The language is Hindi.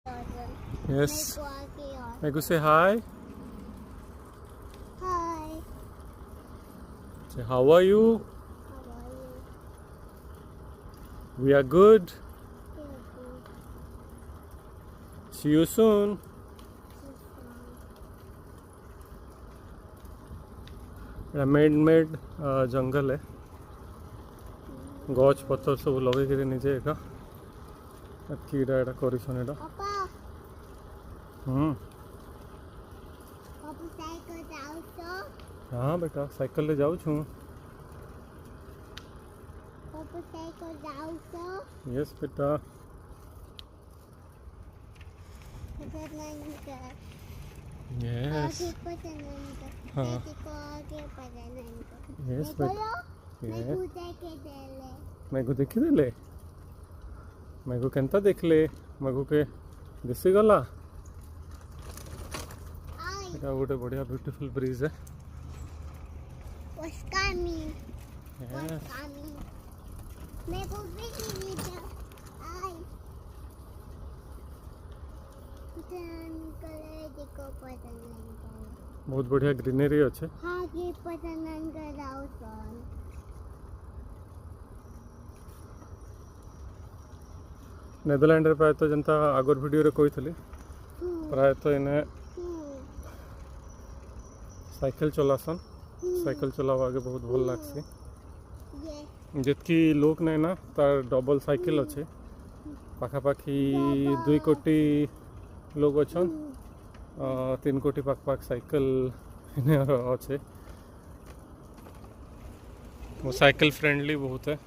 Yes. Megu, say hi. Hi. Say how are you? How are you? We are good. You're good. See you soon. मेड जंगल है गच पतर सब लगे निजे एका कीड़ा एटा करिसन एटा पापा पापा साइकिल जाऊ तो हाँ बेटा साइकिल ले जाऊ छु पापा साइकिल जाऊ तो यस बेटा पता नहीं कर यस आगे पता नहीं कर हाँ को आगे पता नहीं कर यस बेटा मैं पूछे के दे ले मेघू देखी देले मेघू केनता देखले मेघू के दिसी गला आई एटा गोटे बढ़िया ब्यूटीफुल ब्रिज है what's coming yes what's coming मैं पूछे के लिए आई जान करे देखो पता नहीं कर बहुत बढ़िया ग्रीनरी अच्छे हाँ ये पता नहीं कर राउ सन नेदरलैंड रे प्राय तो जनता आगर वीडियो रे कही प्राय तो इन्हें साइकिल चलासन साइकिल चलावा आगे बहुत भल लागसी ये जितकी लोक नहीं ना तार डबल साइकिल अच्छे पाखापाखी 2 कोटी लोग अच्छन 3 कोटी पाख साइकिल अच्छे वो साइकिल फ्रेंडली बहुत है।